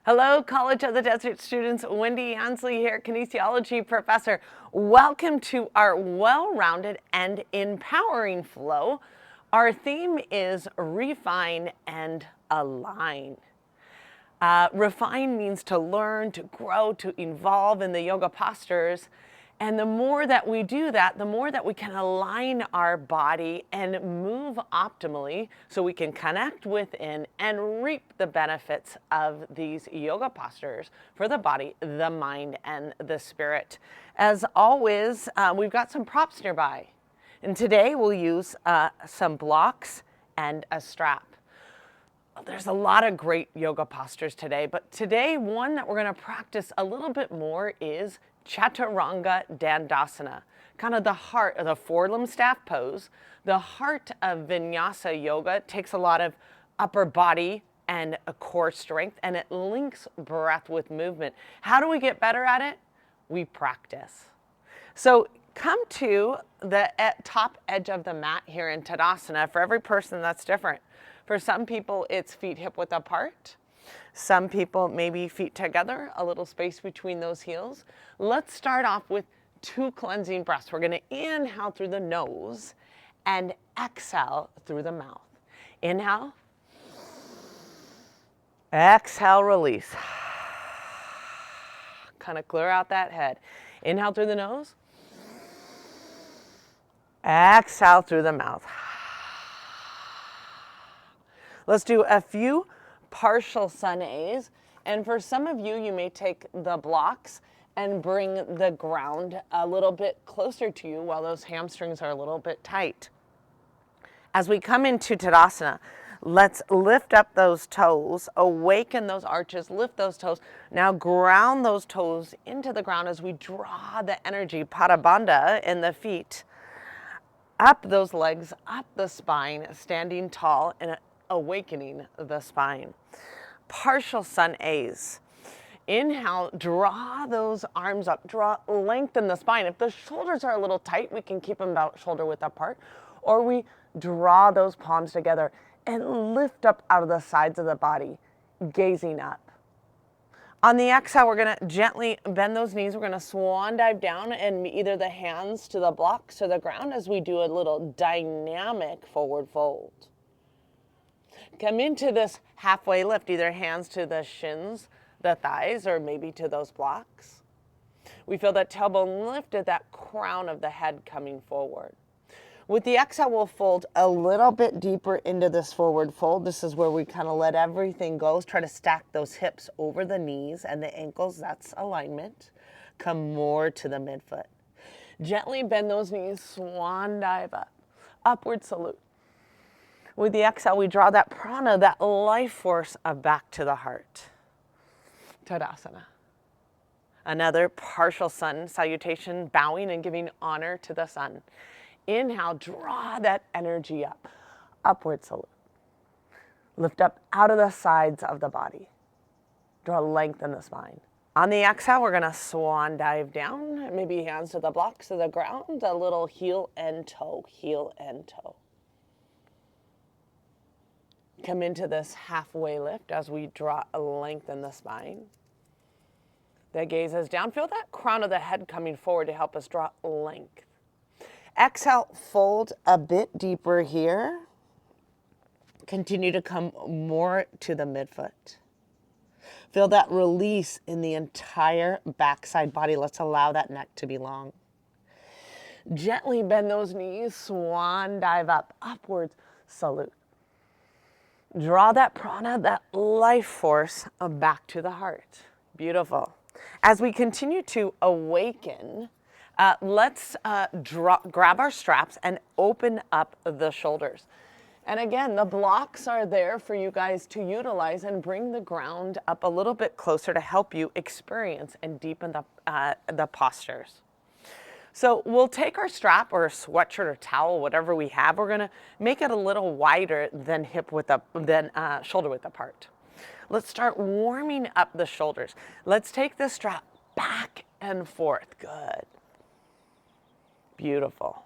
Hello, College of the Desert students. Wendy Ansley here, kinesiology professor. Welcome to our well-rounded and empowering flow. Our theme is refine and align. Refine means to learn, to grow, to evolve in the yoga postures. And the more that we do that, the more that we can align our body and move optimally so we can connect within and reap the benefits of these yoga postures for the body, the mind, and the spirit. As always, we've got some props nearby. And today we'll use some blocks and a strap. There's a lot of great yoga postures today, but today one that we're going to practice a little bit more is Chaturanga Dandasana, kind of the heart of the four-limb staff pose. The heart of Vinyasa Yoga takes a lot of upper body and a core strength, and it links breath with movement. How do we get better at it? We practice. So come to the top edge of the mat here in Tadasana. For every person, that's different. For some people, it's feet hip width apart. Some people maybe feet together, a little space between those heels. Let's start off with 2 cleansing breaths. We're going to inhale through the nose and exhale through the mouth. Inhale. Exhale, release. Kind of clear out that head. Inhale through the nose. Exhale through the mouth. Let's do a few partial sun A's. And for some of you, you may take the blocks and bring the ground a little bit closer to you while those hamstrings are a little bit tight. As we come into Tadasana, let's lift up those toes, awaken those arches, lift those toes. Now ground those toes into the ground as we draw the energy, Pada Bandha, in the feet. Up those legs, up the spine, standing tall and awakening the spine. Partial sun A's. Inhale, draw those arms up, lengthen the spine. If the shoulders are a little tight, we can keep them about shoulder width apart, or we draw those palms together and lift up out of the sides of the body, gazing up. On the exhale, we're going to gently bend those knees. We're going to swan dive down and either the hands to the blocks or the ground as we do a little dynamic forward fold. Come into this halfway lift, either hands to the shins, the thighs, or maybe to those blocks. We feel that tailbone lifted, that crown of the head coming forward. With the exhale, we'll fold a little bit deeper into this forward fold. This is where we kind of let everything go. Try to stack those hips over the knees and the ankles. That's alignment. Come more to the midfoot. Gently bend those knees, swan dive up. Upward salute. With the exhale, we draw that prana, that life force, back to the heart. Tadasana. Another partial sun salutation, bowing and giving honor to the sun. Inhale, draw that energy up. Upward salute. Lift up out of the sides of the body. Draw length in the spine. On the exhale, we're going to swan dive down. Maybe hands to the blocks of the ground. A little heel and toe, heel and toe. Come into this halfway lift as we draw a length in the spine. The gaze is down. Feel that crown of the head coming forward to help us draw length. Exhale, fold a bit deeper here. Continue to come more to the midfoot. Feel that release in the entire backside body. Let's allow that neck to be long. Gently bend those knees, swan dive up, upwards salute. Draw that prana, that life force, back to the heart. Beautiful. As we continue to awaken, let's grab our straps and open up the shoulders. And again, the blocks are there for you guys to utilize and bring the ground up a little bit closer to help you experience and deepen the postures. So we'll take our strap or a sweatshirt or towel, whatever we have. We're going to make it a little wider than shoulder width apart. Let's start warming up the shoulders. Let's take the strap back and forth. Good. Beautiful.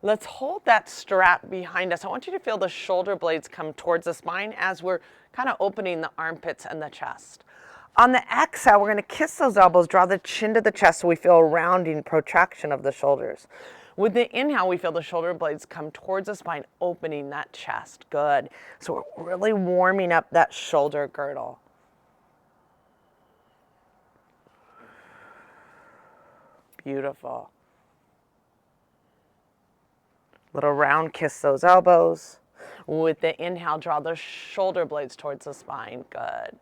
Let's hold that strap behind us. I want you to feel the shoulder blades come towards the spine as we're kind of opening the armpits and the chest. On the exhale, we're going to kiss those elbows, draw the chin to the chest so we feel a rounding protraction of the shoulders. With the inhale, we feel the shoulder blades come towards the spine, opening that chest. Good. So we're really warming up that shoulder girdle. Beautiful. Little round kiss those elbows. With the inhale, draw the shoulder blades towards the spine. Good.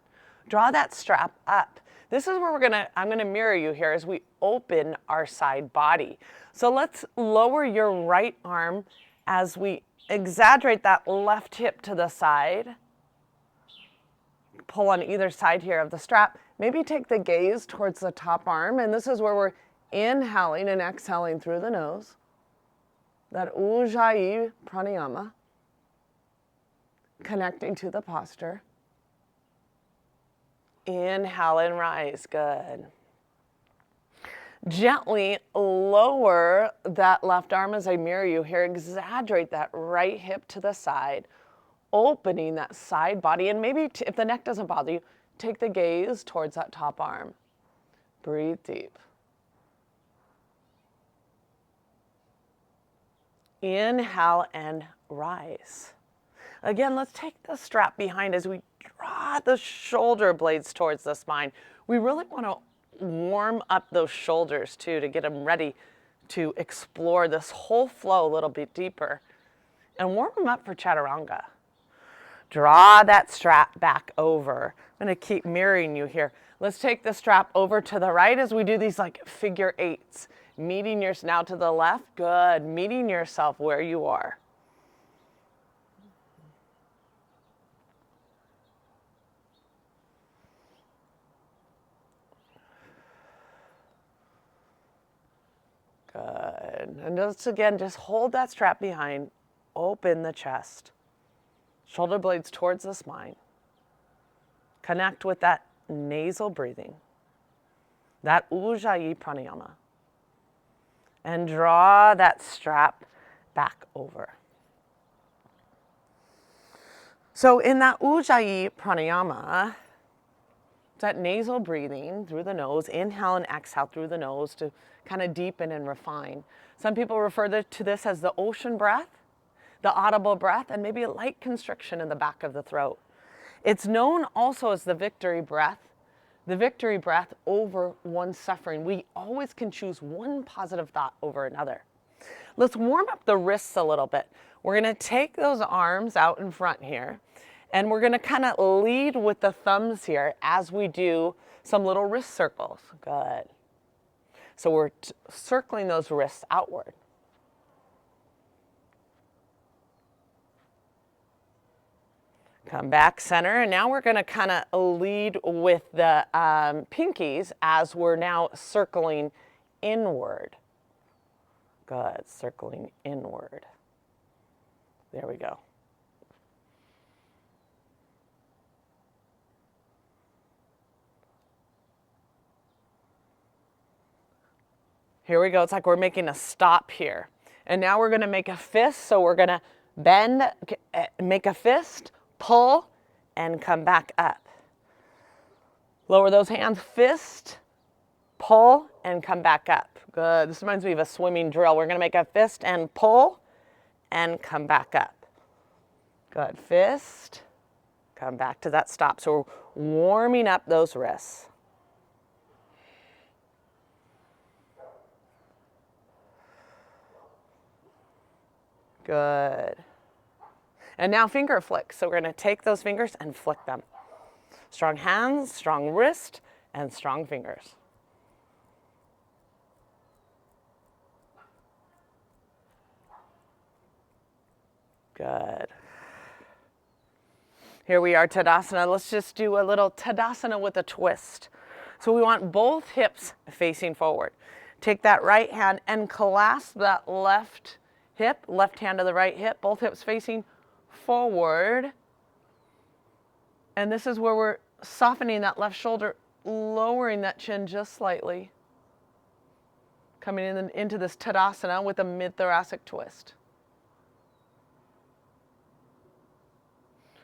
Draw that strap up. This is where I'm gonna mirror you here as we open our side body. So let's lower your right arm as we exaggerate that left hip to the side. Pull on either side here of the strap. Maybe take the gaze towards the top arm, and this is where we're inhaling and exhaling through the nose. That Ujjayi Pranayama, connecting to the posture. Inhale and rise, good. Gently lower that left arm as I mirror you here. Exaggerate that right hip to the side, opening that side body. And maybe if the neck doesn't bother you, take the gaze towards that top arm. Breathe deep. Inhale and rise. Again, let's take the strap behind as we draw the shoulder blades towards the spine. We really want to warm up those shoulders too to get them ready to explore this whole flow a little bit deeper and warm them up for chaturanga. Draw that strap back over. I'm going to keep mirroring you here. Let's take the strap over to the right as we do these like figure eights. Meeting yourself now to the left. Good. Meeting yourself where you are. Good. And just hold that strap behind. Open the chest. Shoulder blades towards the spine. Connect with that nasal breathing. That Ujjayi Pranayama. And draw that strap back over. So in that Ujjayi Pranayama, that nasal breathing through the nose, inhale and exhale through the nose to kind of deepen and refine. Some people refer to this as the ocean breath, the audible breath, and maybe a light constriction in the back of the throat. It's known also as the victory breath over one's suffering. We always can choose one positive thought over another. Let's warm up the wrists a little bit. We're going to take those arms out in front here, and we're going to kind of lead with the thumbs here as we do some little wrist circles. Good. So we're circling those wrists outward. Come back center, and now we're going to kind of lead with the pinkies as we're now circling inward. Good, circling inward. There we go. Here we go. It's like we're making a stop here. And now we're going to make a fist. So we're going to bend, make a fist, pull, and come back up. Lower those hands, fist, pull, and come back up. Good. This reminds me of a swimming drill. We're going to make a fist and pull and come back up. Good. Fist, come back to that stop. So we're warming up those wrists. Good. And now finger flicks. So we're going to take those fingers and flick them. Strong hands, strong wrist, and strong fingers. Good. Here we are, Tadasana. Let's just do a little Tadasana with a twist. So we want both hips facing forward. Take that right hand and clasp that left hip, left hand to the right hip, both hips facing forward. And this is where we're softening that left shoulder, lowering that chin just slightly. Coming into this Tadasana with a mid-thoracic twist.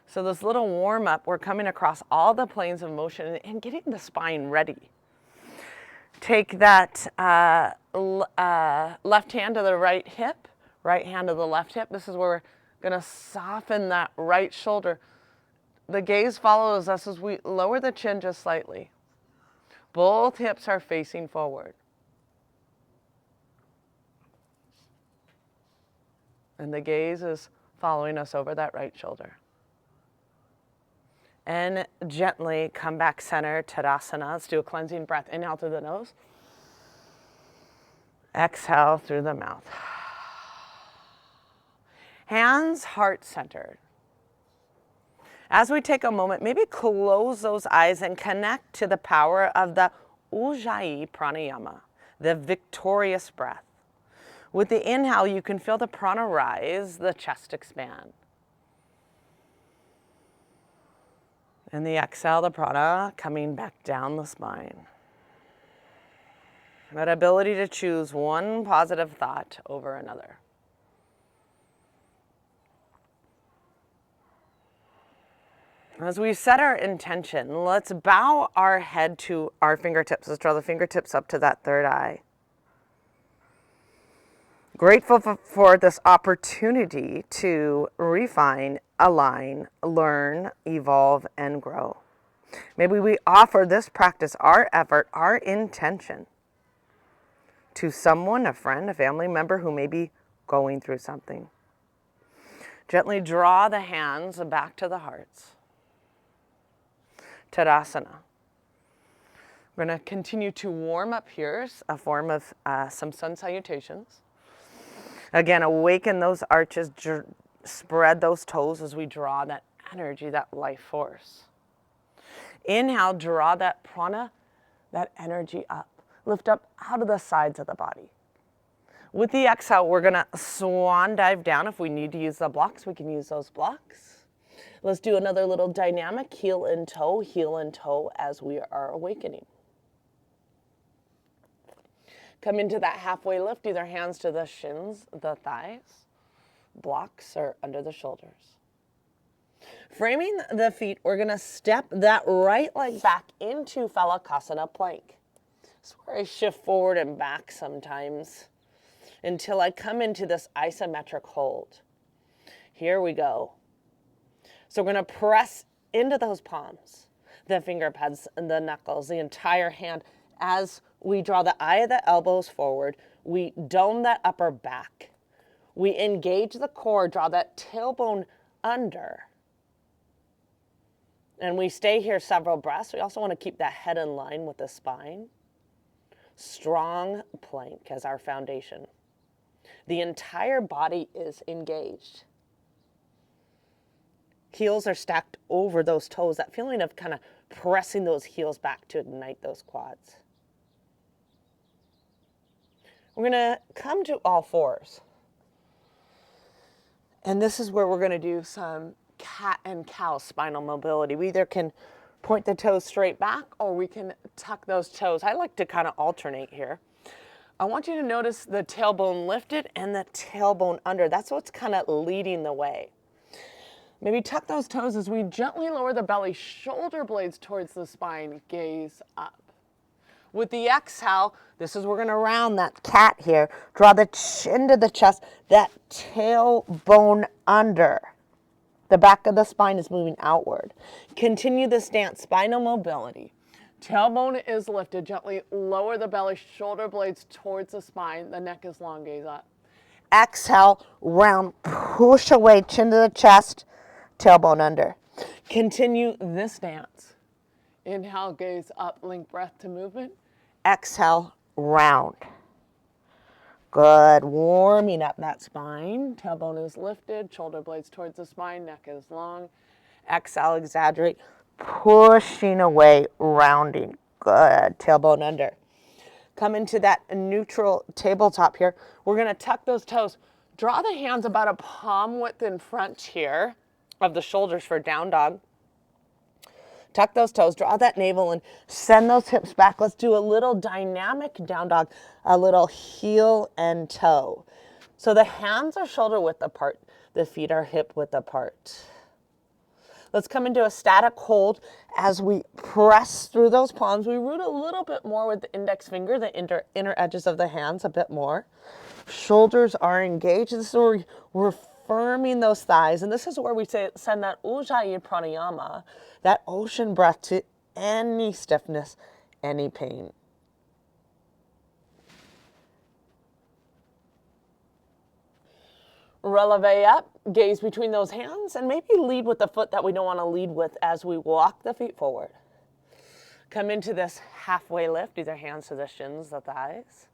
So this little warm-up, we're coming across all the planes of motion and getting the spine ready. Take that left hand to the right hip, right hand to the left hip. This is where we're gonna soften that right shoulder. The gaze follows us as we lower the chin just slightly. Both hips are facing forward. And the gaze is following us over that right shoulder. And gently come back center, Tadasana. Let's do a cleansing breath. Inhale through the nose. Exhale through the mouth. Hands heart-centered. As we take a moment, maybe close those eyes and connect to the power of the Ujjayi Pranayama, the victorious breath. With the inhale, you can feel the prana rise, the chest expand. And the exhale, the prana coming back down the spine. That ability to choose one positive thought over another. As we set our intention, let's bow our head to our fingertips. Let's draw the fingertips up to that third eye. Grateful for this opportunity to refine, align, learn, evolve, and grow. Maybe we offer this practice, our effort, our intention to someone, a friend, a family member who may be going through something. Gently draw the hands back to the hearts. Tadasana. We're going to continue to warm up here, a form of some sun salutations. Again, awaken those arches, spread those toes as we draw that energy, that life force. Inhale, draw that prana, that energy up. Lift up out of the sides of the body. With the exhale, we're going to swan dive down. If we need to use the blocks, we can use those blocks. Let's do another little dynamic heel and toe as we are awakening. Come into that halfway lift, either hands to the shins, the thighs, blocks, or under the shoulders. Framing the feet, we're going to step that right leg back into Phalakasana plank. That's where I shift forward and back sometimes until I come into this isometric hold. Here we go. So we're going to press into those palms, the finger pads, and the knuckles, the entire hand. As we draw the eye of the elbows forward, we dome that upper back. We engage the core, draw that tailbone under. And we stay here several breaths. We also want to keep that head in line with the spine. Strong plank as our foundation. The entire body is engaged. Heels are stacked over those toes. That feeling of kind of pressing those heels back to ignite those quads. We're going to come to all fours. And this is where we're going to do some cat and cow spinal mobility. We either can point the toes straight back or we can tuck those toes. I like to kind of alternate here. I want you to notice the tailbone lifted and the tailbone under. That's what's kind of leading the way. Maybe tuck those toes as we gently lower the belly, shoulder blades towards the spine, gaze up. With the exhale, this is we're going to round that cat here. Draw the chin to the chest, that tailbone under. The back of the spine is moving outward. Continue this dance, spinal mobility. Tailbone is lifted, gently lower the belly, shoulder blades towards the spine, the neck is long, gaze up. Exhale, round, push away, chin to the chest, tailbone under. Continue this dance. Inhale, gaze up, link breath to movement. Exhale, round. Good, warming up that spine. Tailbone is lifted, shoulder blades towards the spine, neck is long. Exhale, exaggerate, pushing away, rounding. Good, tailbone under. Come into that neutral tabletop here. We're gonna tuck those toes. Draw the hands about a palm width in front here of the shoulders for down dog. Tuck those toes, draw that navel and send those hips back. Let's do a little dynamic down dog, a little heel and toe. So the hands are shoulder width apart, the feet are hip width apart. Let's come into a static hold as we press through those palms. We root a little bit more with the index finger, the inner edges of the hands a bit more. Shoulders are engaged. This is where we're firming those thighs. And this is where we send that Ujjayi Pranayama, that ocean breath to any stiffness, any pain. Releve up, gaze between those hands, and maybe lead with the foot that we don't want to lead with as we walk the feet forward. Come into this halfway lift. These are hands to the shins, the thighs.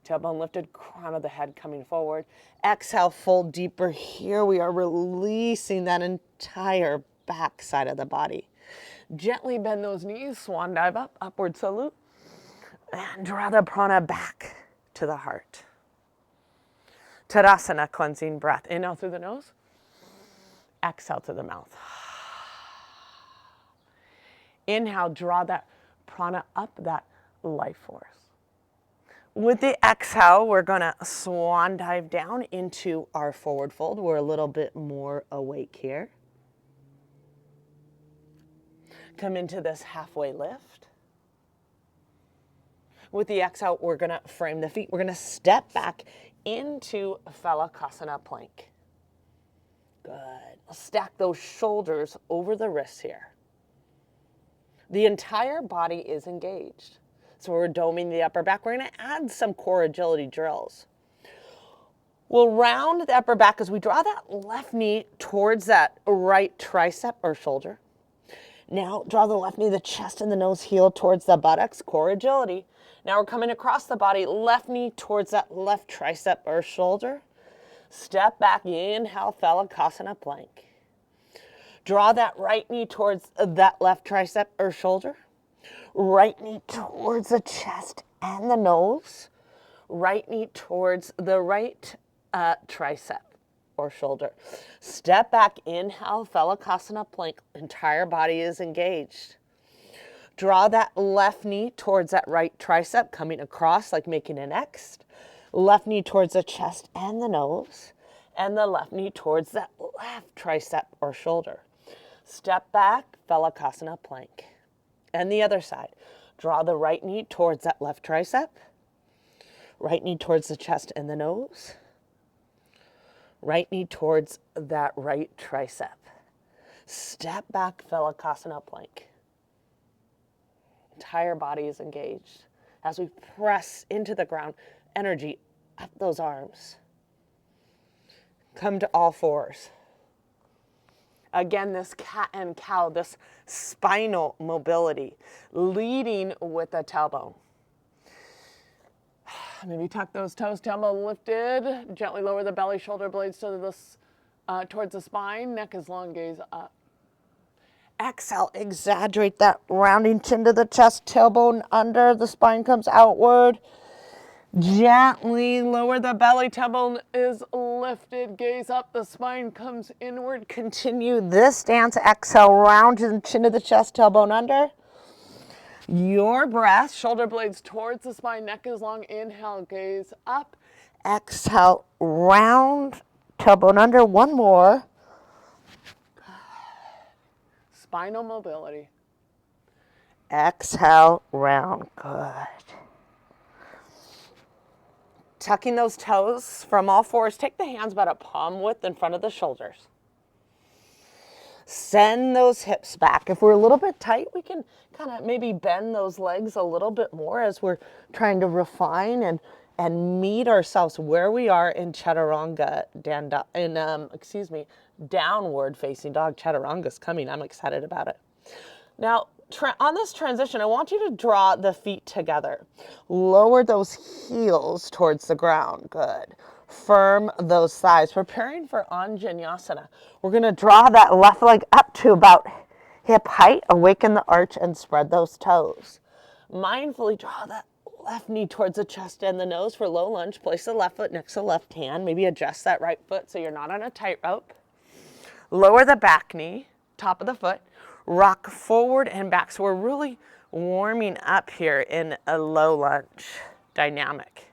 Tailbone lifted, crown of the head coming forward. Exhale, fold deeper. Here we are releasing that entire back side of the body. Gently bend those knees, swan dive up, upward salute, and draw the prana back to the heart. Tadasana, cleansing breath. Inhale through the nose. Exhale through the mouth. Inhale, draw that prana up, that life force. With the exhale, we're going to swan dive down into our forward fold. We're a little bit more awake here. Come into this halfway lift. With the exhale, we're going to frame the feet. We're going to step back into Phalakasana plank. Good. Stack those shoulders over the wrists here. The entire body is engaged. So we're doming the upper back. We're going to add some core agility drills. We'll round the upper back as we draw that left knee towards that right tricep or shoulder. Now draw the left knee, the chest and the nose, heel towards the buttocks, core agility. Now we're coming across the body, left knee towards that left tricep or shoulder. Step back, inhale, Phalakasana plank. Draw that right knee towards that left tricep or shoulder. Right knee towards the chest and the nose. Right knee towards the right tricep or shoulder. Step back, inhale, Phalakasana plank. Entire body is engaged. Draw that left knee towards that right tricep, coming across like making an X. Left knee towards the chest and the nose. And the left knee towards that left tricep or shoulder. Step back, Phalakasana plank. And the other side. Draw the right knee towards that left tricep. Right knee towards the chest and the nose. Right knee towards that right tricep. Step back, Phalakasana plank. Entire body is engaged. As we press into the ground, energy up those arms. Come to all fours. Again, this cat and cow, this spinal mobility, leading with the tailbone. Maybe tuck those toes, tailbone lifted. Gently lower the belly, shoulder blades to towards the spine. Neck is long, gaze up. Exhale, exaggerate that rounding chin to the chest, tailbone under, the spine comes outward. Gently lower the belly, tailbone is lifted, gaze up, the spine comes inward. Continue this stance, exhale, round the chin to the chest, tailbone under. Your breath, shoulder blades towards the spine, neck is long, inhale, gaze up. Exhale, round, tailbone under, one more. Spinal mobility. Exhale, round, good. Tucking those toes from all fours. Take the hands about a palm width in front of the shoulders. Send those hips back. If we're a little bit tight, we can kind of maybe bend those legs a little bit more as we're trying to refine and meet ourselves where we are in Chaturanga, downward facing dog. Chaturanga's coming. I'm excited about it. Now, on this transition, I want you to draw the feet together. Lower those heels towards the ground. Good. Firm those thighs. Preparing for Anjaneyasana. We're going to draw that left leg up to about hip height. Awaken the arch and spread those toes. Mindfully draw that left knee towards the chest and the nose for low lunge. Place the left foot next to the left hand. Maybe adjust that right foot so you're not on a tightrope. Lower the back knee, top of the foot. rock forward and back. So we're really warming up here in a low lunge dynamic.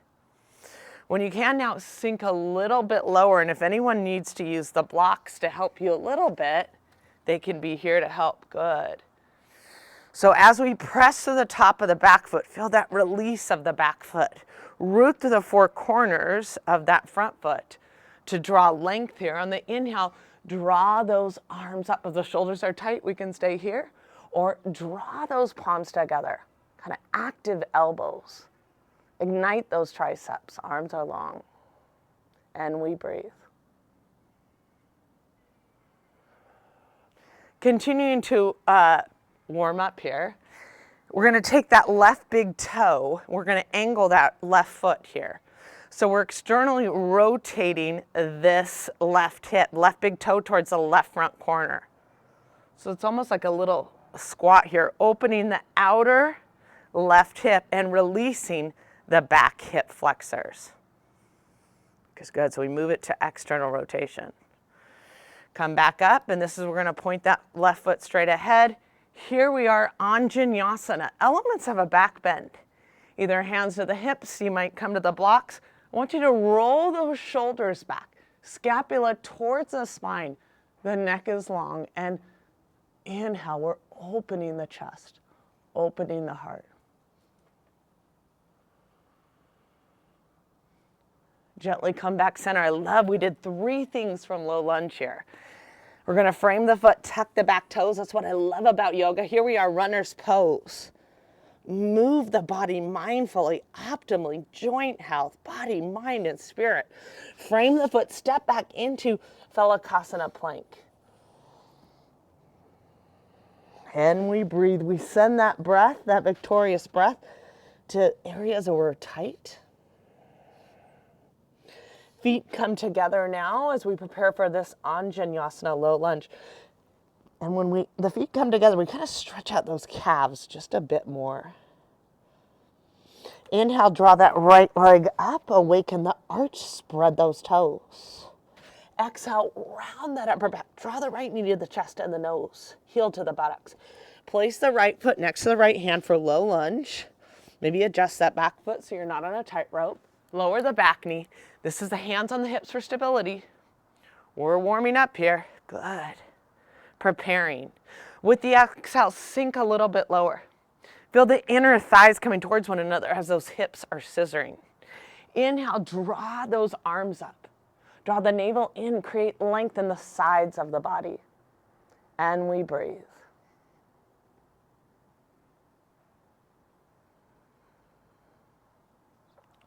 When you can now sink a little bit lower, and if anyone needs to use the blocks to help you a little bit, they can be here to help. Good. So as we press to the top of the back foot, feel that release of the back foot. Root through the four corners of that front foot to draw length here. On the inhale, draw those arms up. If the shoulders are tight, we can stay here. Or draw those palms together, kind of active elbows. Ignite those triceps, arms are long. And we breathe. Continuing to warm up here, we're going to take that left big toe, we're going to angle that left foot here. So we're externally rotating this left hip, left big toe towards the left front corner. So it's almost like a little squat here, opening the outer left hip and releasing the back hip flexors. Good, so we move it to external rotation. Come back up, and this is, we're gonna point that left foot straight ahead. Here we are, Anjaneyasana, elements of a back bend. Either hands to the hips, you might come to the blocks. I want you to roll those shoulders back, scapula towards the spine. The neck is long, and inhale, we're opening the chest, opening the heart. Gently come back center. I love, we did 3 things from low lunge here. We're gonna frame the foot, tuck the back toes. That's what I love about yoga. Here we are, runner's pose. Move the body mindfully, optimally, joint health, body, mind, and spirit. Frame the foot, step back into Phalakasana plank. And we breathe. We send that breath, that victorious breath, to areas where we're tight. Feet come together now as we prepare for this Anjaneyasana low lunge. And when the feet come together, we kind of stretch out those calves just a bit more. Inhale, draw that right leg up, awaken the arch, spread those toes. Exhale, round that upper back, draw the right knee to the chest and the nose, heel to the buttocks. Place the right foot next to the right hand for low lunge. Maybe adjust that back foot so you're not on a tightrope. Lower the back knee. This is the hands on the hips for stability. We're warming up here. Good. Preparing. With the exhale, sink a little bit lower. Feel the inner thighs coming towards one another as those hips are scissoring. Inhale, draw those arms up. Draw the navel in, create length in the sides of the body. And we breathe.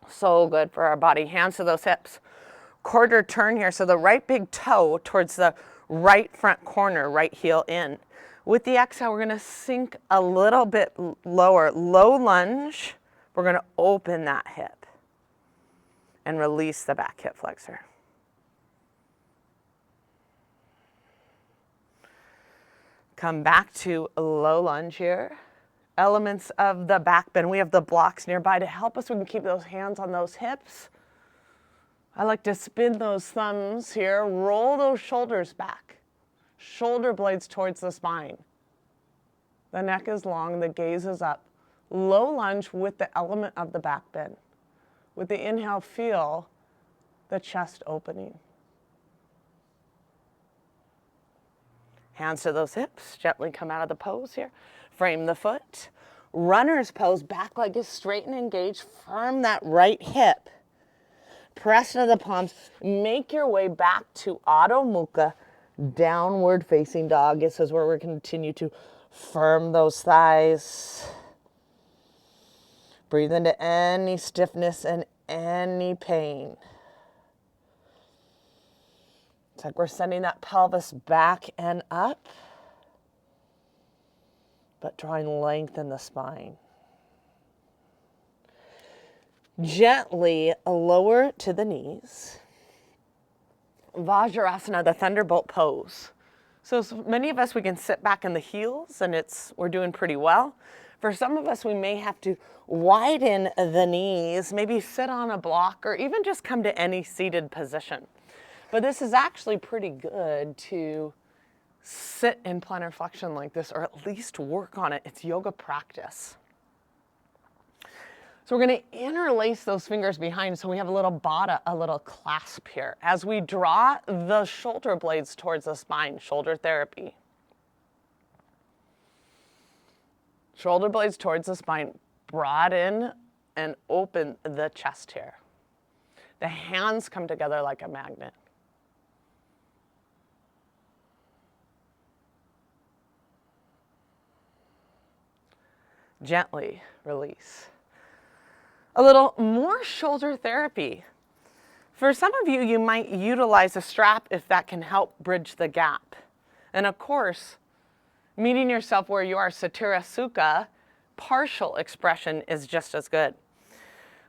So good for our body. Hands to those hips. Quarter turn here, so the right big toe towards the right front corner, right heel in. With the exhale, we're gonna sink a little bit lower. Low lunge, we're gonna open that hip and release the back hip flexor. Come back to a low lunge here. Elements of the back bend. We have the blocks nearby to help us. We can keep those hands on those hips. I like to spin those thumbs here. Roll those shoulders back. Shoulder blades towards the spine. The neck is long, the gaze is up. Low lunge with the element of the back bend. With the inhale, feel the chest opening. Hands to those hips. Gently come out of the pose here. Frame the foot. Runner's pose, back leg is straight and engaged. Firm that right hip. Press into the palms. Make your way back to Adho Mukha, downward facing dog. This is where we're going to continue to firm those thighs. Breathe into any stiffness and any pain. It's like we're sending that pelvis back and up, but drawing length in the spine. Gently lower to the knees. Vajrasana, the thunderbolt pose. So many of us, we can sit back in the heels and we're doing pretty well. For some of us, we may have to widen the knees, maybe sit on a block, or even just come to any seated position. But this is actually pretty good to sit in plantar flexion like this, or at least work on it. It's yoga practice. So we're going to interlace those fingers behind so we have a little bada, a little clasp here. As we draw the shoulder blades towards the spine, shoulder therapy. Shoulder blades towards the spine, broaden and open the chest here. The hands come together like a magnet. Gently release. A little more shoulder therapy. For some of you, you might utilize a strap if that can help bridge the gap. And of course, meeting yourself where you are, Satira Sukha, partial expression is just as good.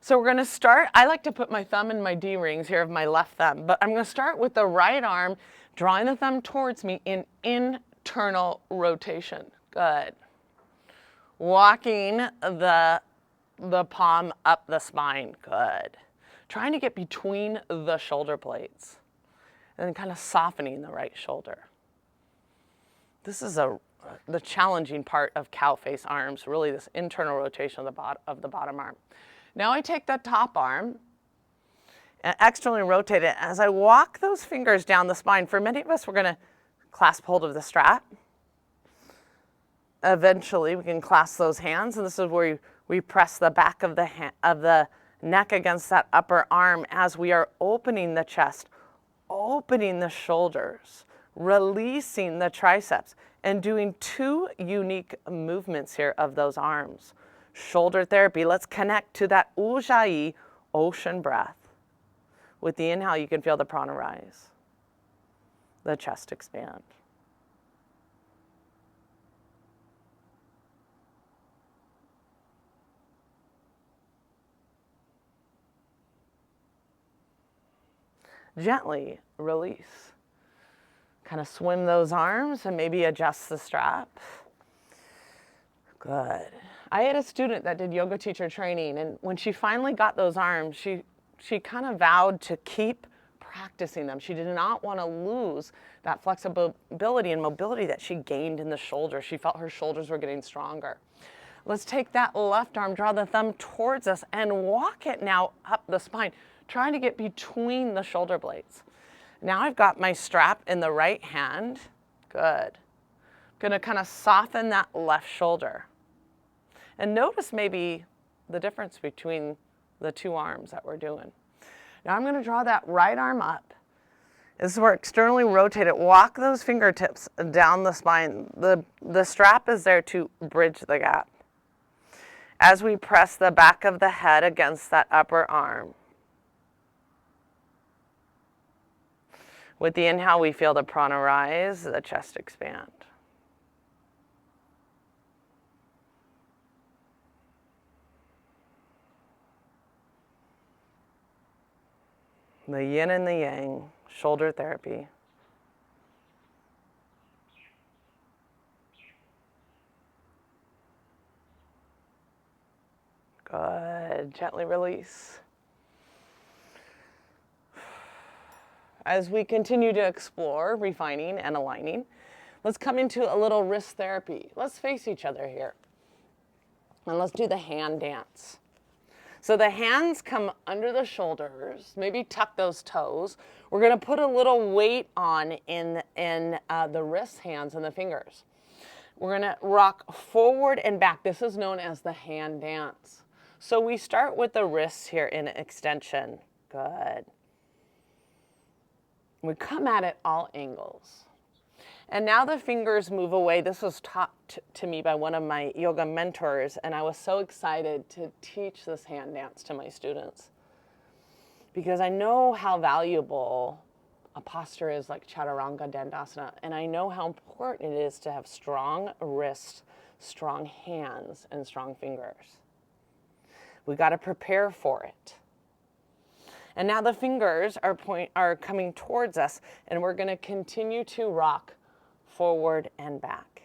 So we're going to start, I like to put my thumb in my D rings here of my left thumb, but I'm going to start with the right arm, drawing the thumb towards me in internal rotation. Good. Walking the palm up the spine. Good. Trying to get between the shoulder blades and then kind of softening the right shoulder. This is the challenging part of cow face arms, really this internal rotation of the bottom arm. Now I take that top arm and externally rotate it. As I walk those fingers down the spine, for many of us, we're going to clasp hold of the strap. Eventually, we can clasp those hands, and this is where we press the back of the neck against that upper arm as we are opening the chest, opening the shoulders, releasing the triceps, and doing two unique movements here of those arms. Shoulder therapy. Let's connect to that Ujjayi ocean breath. With the inhale, you can feel the prana rise, the chest expand. Gently release. Kind of swim those arms and maybe adjust the strap. Good. I had a student that did yoga teacher training, and when she finally got those arms, she kind of vowed to keep practicing them. She did not want to lose that flexibility and mobility that she gained in the shoulders. She felt her shoulders were getting stronger. Let's take that left arm, draw the thumb towards us, and walk it now up the spine, trying to get between the shoulder blades. Now I've got my strap in the right hand. Good. Gonna kind of soften that left shoulder. And notice maybe the difference between the two arms that we're doing. Now I'm gonna draw that right arm up. This is where externally rotate it. Walk those fingertips down the spine. The strap is there to bridge the gap. As we press the back of the head against that upper arm. With the inhale, we feel the prana rise, the chest expand. The yin and the yang, shoulder therapy. Good. Gently release. As we continue to explore, refining, and aligning, let's come into a little wrist therapy. Let's face each other here. And let's do the hand dance. So the hands come under the shoulders, maybe tuck those toes. We're going to put a little weight on in the wrist hands and the fingers. We're going to rock forward and back. This is known as the hand dance. So we start with the wrists here in extension. Good. We come at it all angles. And now the fingers move away. This was taught to me by one of my yoga mentors, and I was so excited to teach this hand dance to my students because I know how valuable a posture is like Chaturanga Dandasana, and I know how important it is to have strong wrists, strong hands, and strong fingers. We got to prepare for it. And now the fingers are coming towards us, and we're going to continue to rock forward and back.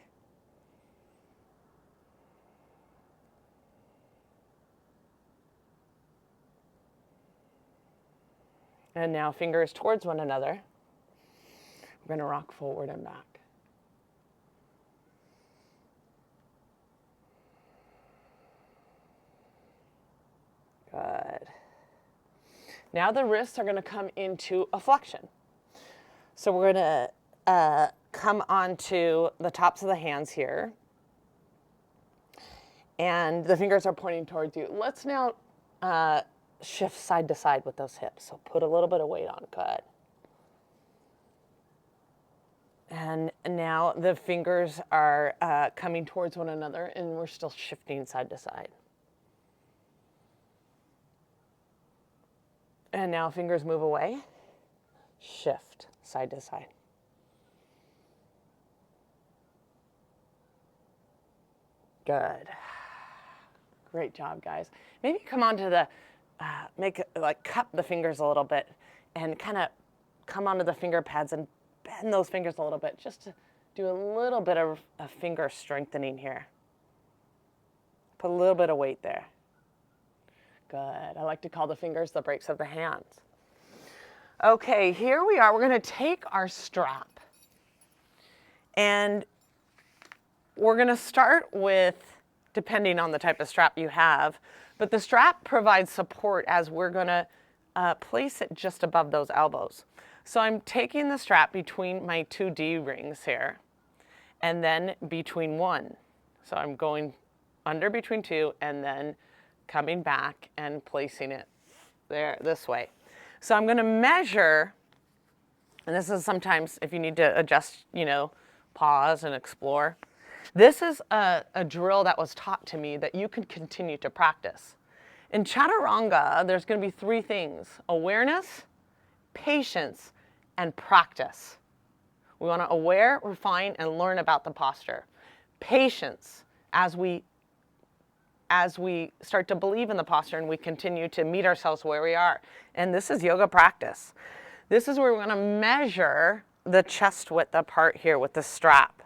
And now fingers towards one another. We're going to rock forward and back. Good. Now the wrists are going to come into a flexion. So we're going to come onto the tops of the hands here. And the fingers are pointing towards you. Let's now shift side to side with those hips. So put a little bit of weight on. Good. And now the fingers are coming towards one another, and we're still shifting side to side. And now fingers move away. Shift side to side. Good. Great job, guys. Maybe come onto the, cup the fingers a little bit and kind of come onto the finger pads and bend those fingers a little bit just to do a little bit of a finger strengthening here. Put a little bit of weight there. Good. I like to call the fingers the brakes of the hands. Okay, here we are. We're going to take our strap and we're going to start with, depending on the type of strap you have, but the strap provides support as we're going to place it just above those elbows. So I'm taking the strap between my two D rings here and then between one. So I'm going under between two and then coming back and placing it there this way. So I'm going to measure, and this is sometimes if you need to adjust, pause and explore. This is a drill that was taught to me that you can continue to practice. In Chaturanga, there's going to be three things: awareness, patience, and practice. We want to aware, refine, and learn about the posture. Patience, as we start to believe in the posture and we continue to meet ourselves where we are. And this is yoga practice. This is where we're going to measure the chest width apart here with the strap.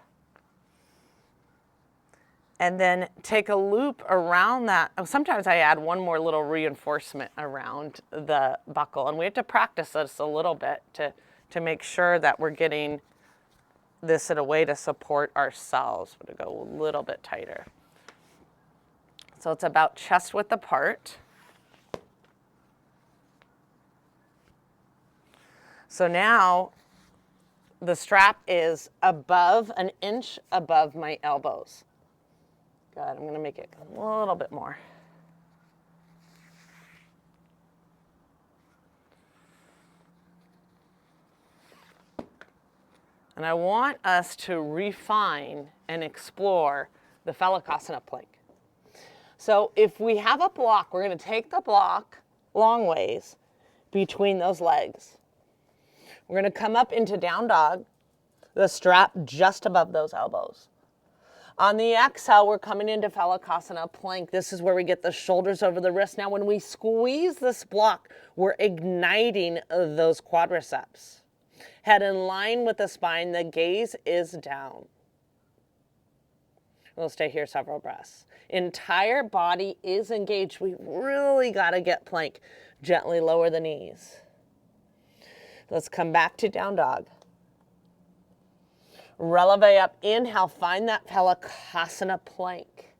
And then take a loop around that. Sometimes I add one more little reinforcement around the buckle. And we have to practice this a little bit to make sure that we're getting this in a way to support ourselves, but to go a little bit tighter. So it's about chest width apart. So now the strap is above, an inch above my elbows. Good, I'm going to make it a little bit more. And I want us to refine and explore the Phalakasana plank. So if we have a block, we're going to take the block long ways between those legs. We're going to come up into down dog, the strap just above those elbows. On the exhale, we're coming into Phalakasana plank. This is where we get the shoulders over the wrist. Now, when we squeeze this block, we're igniting those quadriceps. Head in line with the spine, the gaze is down. We'll stay here several breaths. Entire body is engaged. We really got to get plank. Gently lower the knees. Let's come back to down dog. Releve up, inhale, find that Phalakasana plank.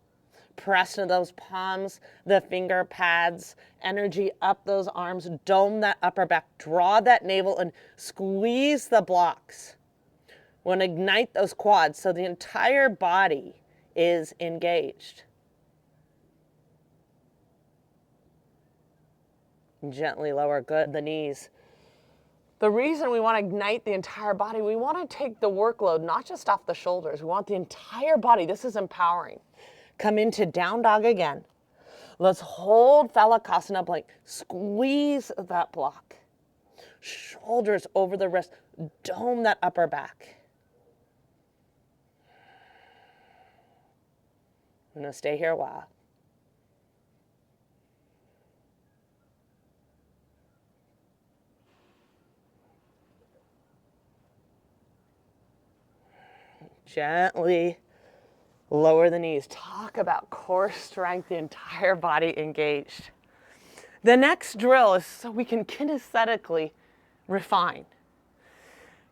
Press into those palms, the finger pads, energy up those arms, dome that upper back, draw that navel and squeeze the blocks. We want to ignite those quads so the entire body is engaged. Gently lower, good, the knees. The reason we want to ignite the entire body, we want to take the workload not just off the shoulders, we want the entire body. This is empowering. Come into down dog again. Let's hold Phalakasana plank. Squeeze that block. Shoulders over the wrist. Dome that upper back. I'm going to stay here a while. Gently lower the knees. Talk about core strength, the entire body engaged. The next drill is so we can kinesthetically refine.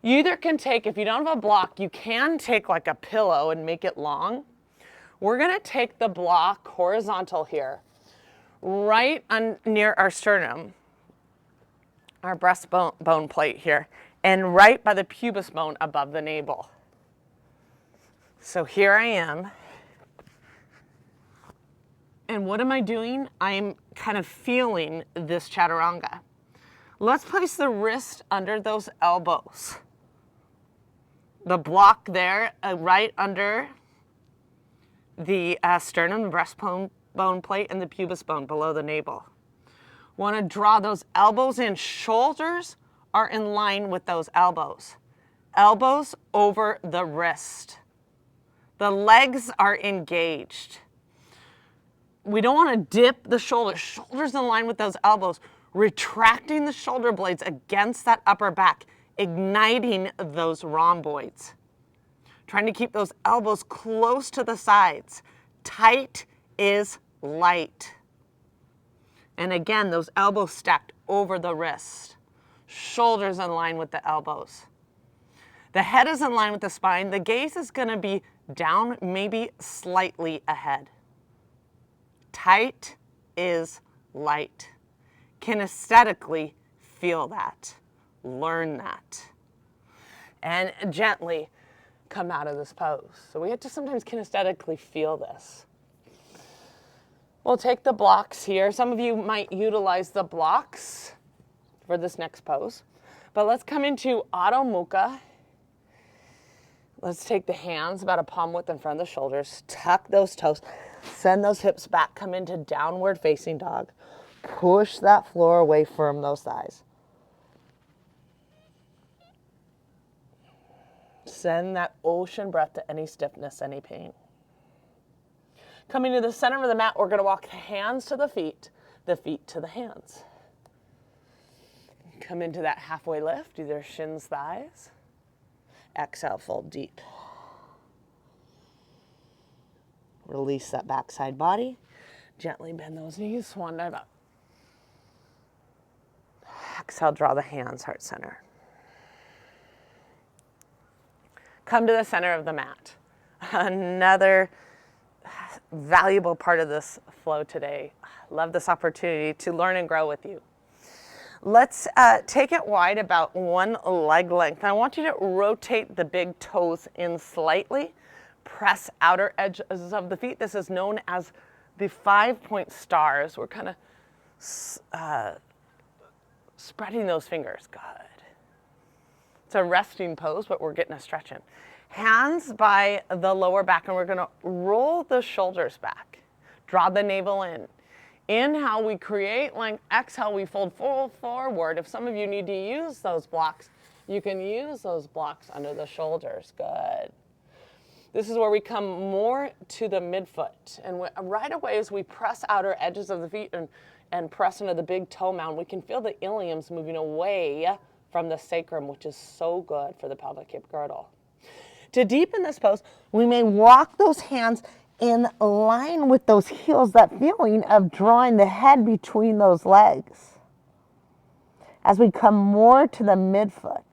You either can take, if you don't have a block, you can take like a pillow and make it long. We're going to take the block horizontal here. right near our sternum, our breastbone plate here, and right by the pubis bone above the navel. So here I am. And what am I doing? I'm kind of feeling this chaturanga. Let's place the wrist under those elbows. The block there, right under the sternum, the breastbone plate, and the pubis bone below the navel. Want to draw those elbows in. Shoulders are in line with those elbows. Elbows over the wrist. The legs are engaged. We don't want to dip the shoulders. Shoulders in line with those elbows. Retracting the shoulder blades against that upper back, igniting those rhomboids. Trying to keep those elbows close to the sides. Tight is light. And again, those elbows stacked over the wrist. Shoulders in line with the elbows. The head is in line with the spine. The gaze is going to be down, maybe slightly ahead. Tight is light. Kinesthetically feel that. Learn that. And gently come out of this pose. So we have to sometimes kinesthetically feel this. We'll take the blocks here. Some of you might utilize the blocks for this next pose. But let's come into Adho Mukha. Let's take the hands about a palm width in front of the shoulders. Tuck those toes. Send those hips back. Come into downward facing dog. Push that floor away. Firm those thighs. Send that ocean breath to any stiffness, any pain. Coming to the center of the mat, we're going to walk the hands to the feet to the hands. Come into that halfway lift, either shins, thighs. Exhale, fold deep. Release that backside body. Gently bend those knees, swan dive up. Exhale, draw the hands, heart center. Come to the center of the mat. Another valuable part of this flow today. Love this opportunity to learn and grow with you. Let's take it wide, about one leg length. I want you to rotate the big toes in slightly. Press outer edges of the feet. This is known as the 5-point stars. We're kind of spreading those fingers. Good. It's a resting pose, but we're getting a stretch in. Hands by the lower back, and we're going to roll the shoulders back. Draw the navel in. Inhale, we create length. Exhale, we fold full forward. If some of you need to use those blocks, you can use those blocks under the shoulders. Good. This is where we come more to the midfoot. And right away as we press outer edges of the feet and press into the big toe mound, we can feel the iliums moving away from the sacrum, which is so good for the pelvic hip girdle. To deepen this pose, we may walk those hands in line with those heels, that feeling of drawing the head between those legs. As we come more to the midfoot,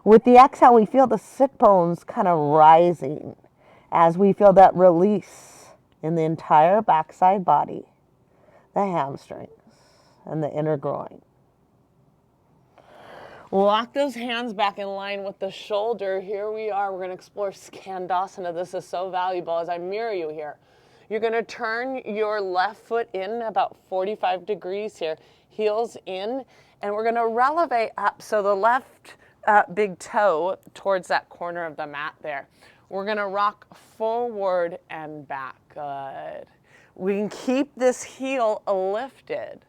with the exhale, we feel the sit bones kind of rising as we feel that release in the entire backside body, the hamstrings, and the inner groin. Walk those hands back in line with the shoulder. Here we are. We're going to explore Skandasana. This is so valuable as I mirror you here. You're going to turn your left foot in about 45 degrees here, heels in, and we're going to releve up. So the left big toe towards that corner of the mat there. We're going to rock forward and back. Good. We can keep this heel lifted.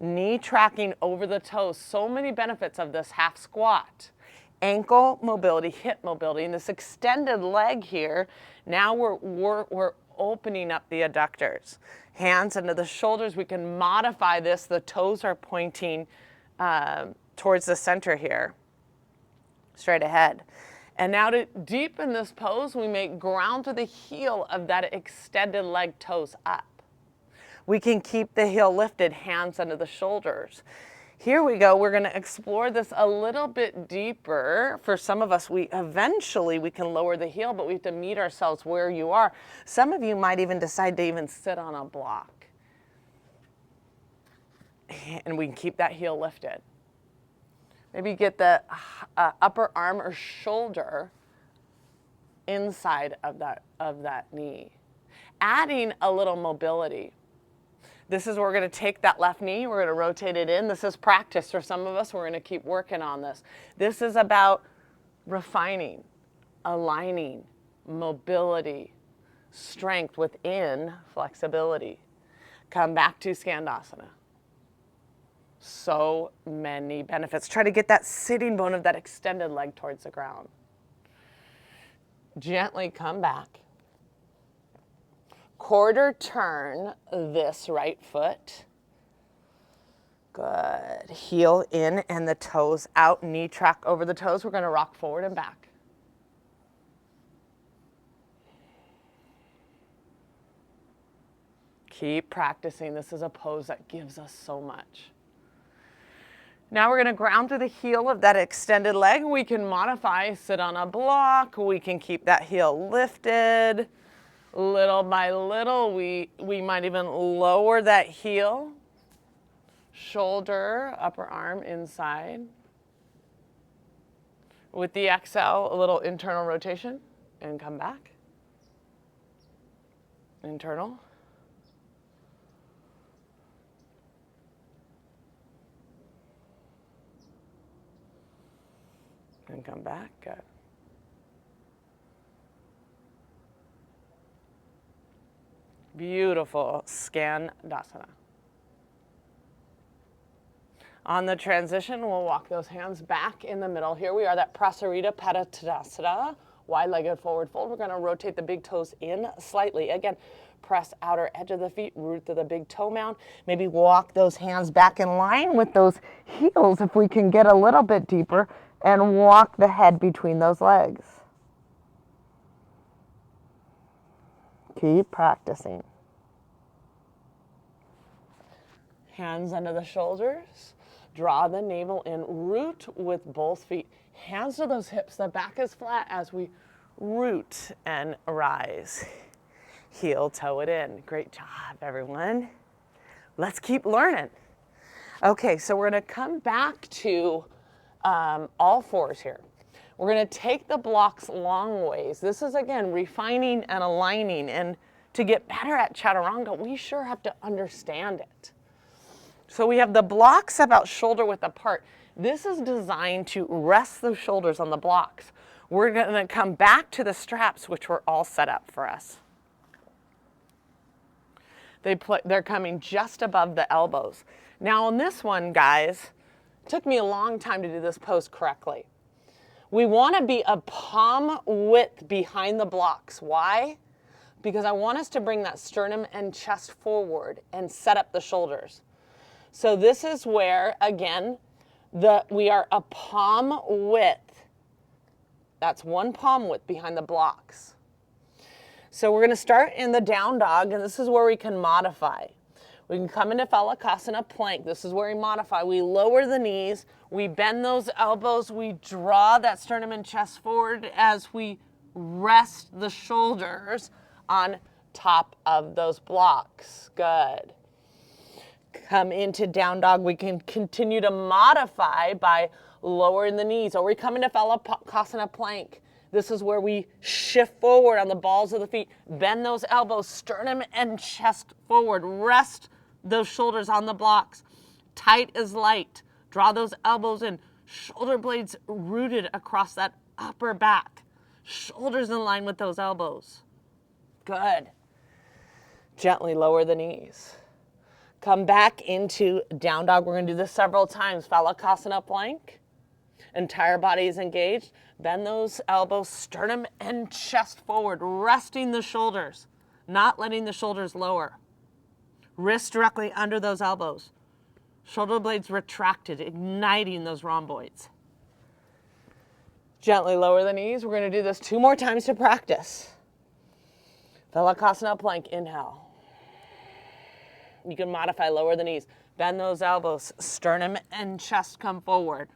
Knee tracking over the toes. So many benefits of this half squat. Ankle mobility, hip mobility, and this extended leg here. Now we're opening up the adductors. Hands under the shoulders. We can modify this. The toes are pointing towards the center here. Straight ahead. And now to deepen this pose, we may ground to the heel of that extended leg, toes up. We can keep the heel lifted, hands under the shoulders. Here we go. We're going to explore this a little bit deeper. For some of us, eventually we can lower the heel, but we have to meet ourselves where you are. Some of you might even decide to even sit on a block. And we can keep that heel lifted. Maybe get the upper arm or shoulder inside of that knee. Adding a little mobility. This is where we're going to take that left knee, we're going to rotate it in. This is practice for some of us. We're going to keep working on this. This is about refining, aligning, mobility, strength within flexibility. Come back to Skandasana. So many benefits. Try to get that sitting bone of that extended leg towards the ground. Gently come back. Quarter turn this right foot. Good. Heel in and the toes out, knee track over the toes. We're going to rock forward and back. Keep practicing. This is a pose that gives us so much. Now we're going to ground through the heel of that extended leg. We can modify, sit on a block. We can keep that heel lifted. Little by little, we might even lower that heel. Shoulder, upper arm inside. With the exhale, a little internal rotation and come back. Internal. And come back. Good. Beautiful. Skandasana. On the transition, we'll walk those hands back in the middle. Here we are, that Prasarita Padottanasana, wide-legged forward fold. We're going to rotate the big toes in slightly. Again, press outer edge of the feet, root to the big toe mound. Maybe walk those hands back in line with those heels if we can get a little bit deeper, and walk the head between those legs. Keep practicing. Hands under the shoulders. Draw the navel in. Root with both feet. Hands to those hips. The back is flat as we root and rise. Heel, toe it in. Great job, everyone. Let's keep learning. Okay, so we're going to come back to all fours here. We're going to take the blocks long ways. This is, again, refining and aligning. And to get better at Chaturanga, we sure have to understand it. So we have the blocks about shoulder width apart. This is designed to rest the shoulders on the blocks. We're going to come back to the straps, which were all set up for us. They're coming just above the elbows. Now on this one, guys, it took me a long time to do this pose correctly. We want to be a palm width behind the blocks. Why? Because I want us to bring that sternum and chest forward and set up the shoulders. So this is where, again, we are a palm width. That's one palm width behind the blocks. So we're going to start in the down dog, and this is where we can modify. We can come into Phalakasana plank. This is where we modify. We lower the knees, we bend those elbows, we draw that sternum and chest forward as we rest the shoulders on top of those blocks. Good. Come into down dog. We can continue to modify by lowering the knees, or we come into Phalakasana plank. This is where we shift forward on the balls of the feet, bend those elbows, sternum and chest forward, rest those shoulders on the blocks. Tight as light. Draw those elbows in, shoulder blades rooted across that upper back. Shoulders in line with those elbows. Good. Gently lower the knees. Come back into down dog. We're going to do this several times. Phalakasana plank. Entire body is engaged. Bend those elbows, sternum and chest forward, resting the shoulders, not letting the shoulders lower. Wrists directly under those elbows. Shoulder blades retracted, igniting those rhomboids. Gently lower the knees. We're going to do this 2 more times to practice. Phalakasana plank, inhale. You can modify, lower the knees. Bend those elbows, sternum and chest come forward.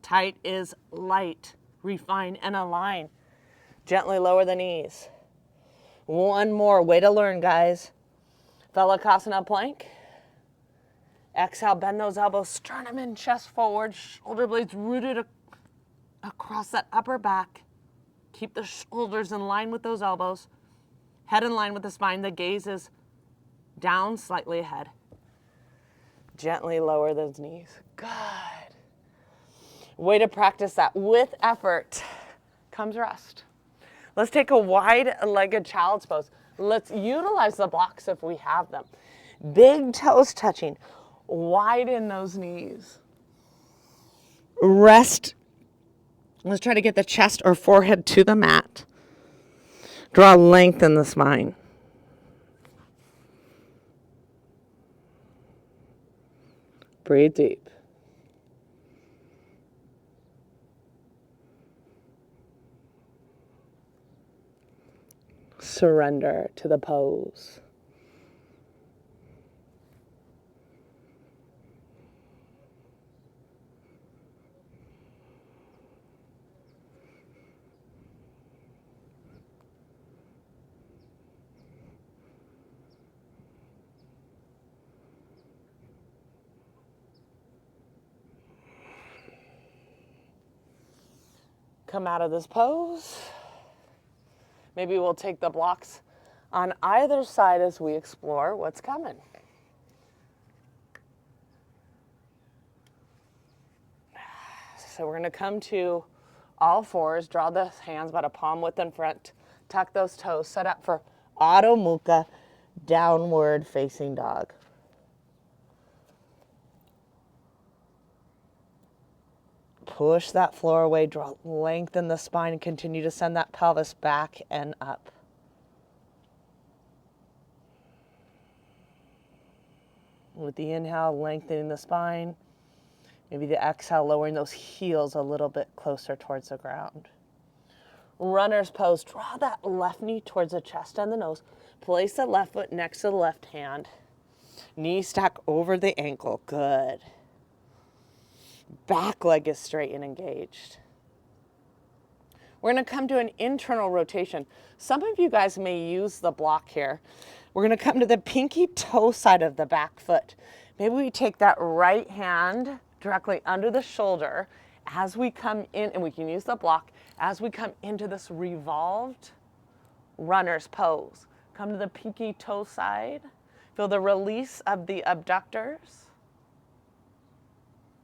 Tight is light. Refine and align. Gently lower the knees. 1 more. Way to learn, guys. Phalakasana plank. Exhale, bend those elbows, sternum and chest forward, shoulder blades rooted across that upper back. Keep the shoulders in line with those elbows. Head in line with the spine. The gaze is down slightly ahead. Gently lower those knees. Good. Way to practice that. With effort comes rest. Let's take a wide-legged child's pose. Let's utilize the blocks if we have them. Big toes touching. Widen those knees. Rest. Let's try to get the chest or forehead to the mat. Draw length in the spine. Breathe deep. Surrender to the pose. Come out of this pose. Maybe we'll take the blocks on either side as we explore what's coming. So we're going to come to all fours, draw the hands about a palm width in front, tuck those toes, set up for Adho Mukha, downward facing dog. Push that floor away, draw length in the spine, and continue to send that pelvis back and up. With the inhale, lengthening the spine. Maybe the exhale, lowering those heels a little bit closer towards the ground. Runner's pose, draw that left knee towards the chest and the nose. Place the left foot next to the left hand. Knee stack over the ankle, good. Back leg is straight and engaged. We're going to come to an internal rotation. Some of you guys may use the block here. We're going to come to the pinky toe side of the back foot. Maybe we take that right hand directly under the shoulder as we come in, and we can use the block as we come into this revolved runner's pose. Come to the pinky toe side. Feel the release of the abductors.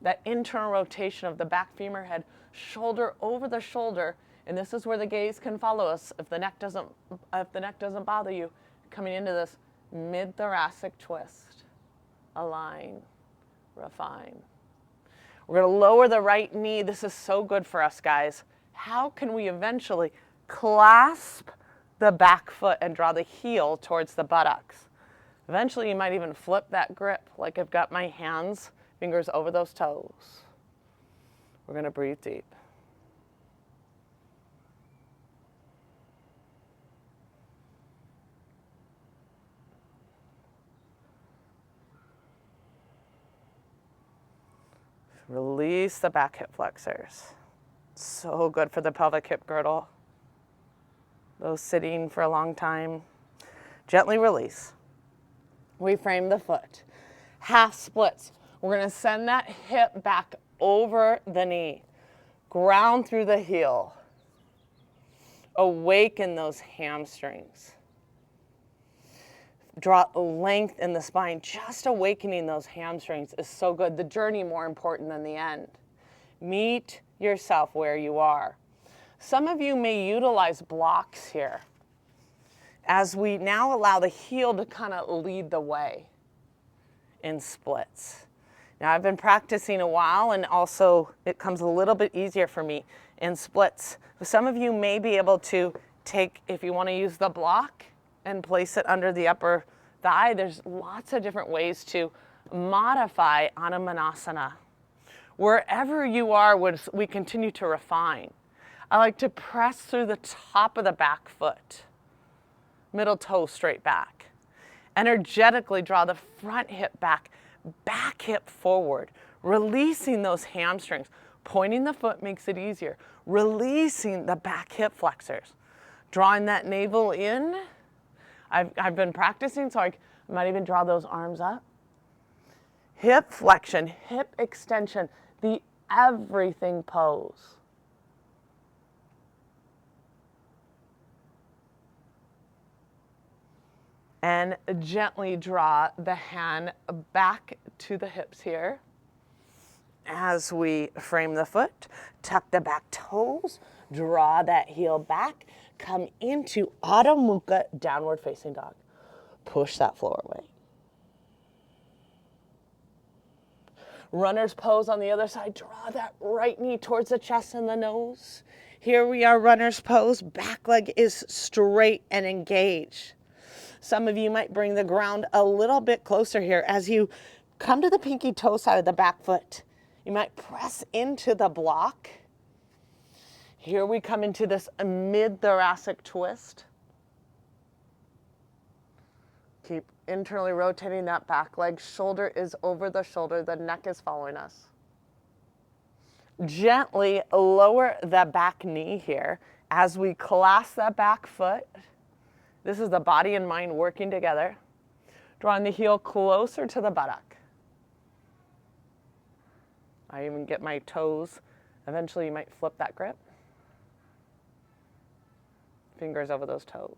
That internal rotation of the back femur head, shoulder over the shoulder, and this is where the gaze can follow us if the neck doesn't bother you. Coming into this mid-thoracic twist. Align, refine. We're going to lower the right knee. This is so good for us, guys. How can we eventually clasp the back foot and draw the heel towards the buttocks? Eventually, you might even flip that grip, like I've got my hands, fingers over those toes. We're going to breathe deep. Release the back hip flexors. So good for the pelvic hip girdle. Those sitting for a long time. Gently release. Reframe the foot. Half splits. We're going to send that hip back over the knee. Ground through the heel. Awaken those hamstrings. Draw length in the spine. Just awakening those hamstrings is so good. The journey more important than the end. Meet yourself where you are. Some of you may utilize blocks here as we now allow the heel to kind of lead the way in splits. Now I've been practicing a while, and also it comes a little bit easier for me in splits. Some of you may be able to take, if you want to use the block, and place it under the upper thigh. There's lots of different ways to modify Anamanasana. Wherever you are, we continue to refine. I like to press through the top of the back foot. Middle toe straight back. Energetically draw the front hip back, back hip forward, releasing those hamstrings. Pointing the foot makes it easier. Releasing the back hip flexors. Drawing that navel in. I've been practicing, so I might even draw those arms up. Hip flexion, hip extension, the everything pose. And gently draw the hand back to the hips here. As we frame the foot, tuck the back toes, draw that heel back, come into Adho Mukha, downward facing dog. Push that floor away. Runner's pose on the other side, draw that right knee towards the chest and the nose. Here we are, runner's pose, back leg is straight and engaged. Some of you might bring the ground a little bit closer here as you come to the pinky toe side of the back foot. You might press into the block. Here we come into this mid-thoracic twist. Keep internally rotating that back leg. Shoulder is over the shoulder. The neck is following us. Gently lower the back knee here as we clasp that back foot. This is the body and mind working together. Drawing the heel closer to the buttock. I even get my toes. Eventually you might flip that grip. Fingers over those toes.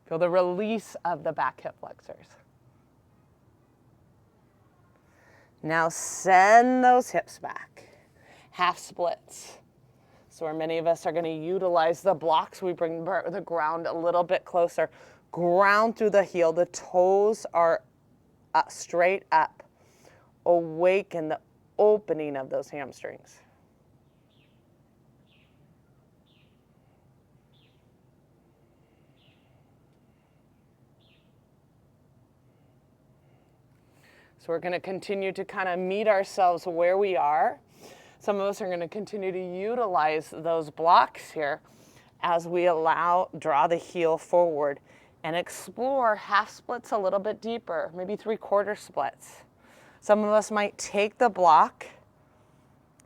Feel the release of the back hip flexors. Now send those hips back. Half splits. So where many of us are going to utilize the blocks, we bring the ground a little bit closer. Ground through the heel. The toes are straight up. Awaken the opening of those hamstrings. So we're going to continue to kind of meet ourselves where we are. Some of us are going to continue to utilize those blocks here as we draw the heel forward and explore half splits a little bit deeper, maybe 3/4 splits. Some of us might take the block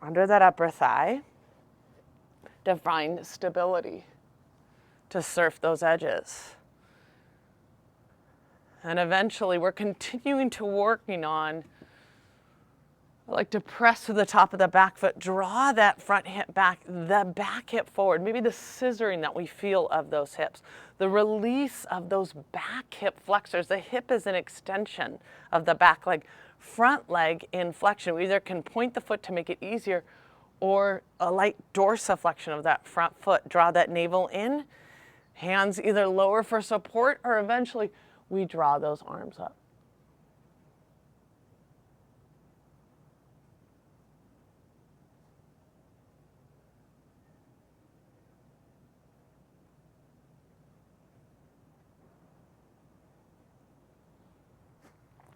under that upper thigh to find stability, to surf those edges. And eventually we're continuing to working on, I like to press to the top of the back foot, draw that front hip back, the back hip forward, maybe the scissoring that we feel of those hips, the release of those back hip flexors. The hip is an extension of the back leg, front leg in flexion. We either can point the foot to make it easier or a light dorsiflexion of that front foot. Draw that navel in, hands either lower for support or eventually we draw those arms up.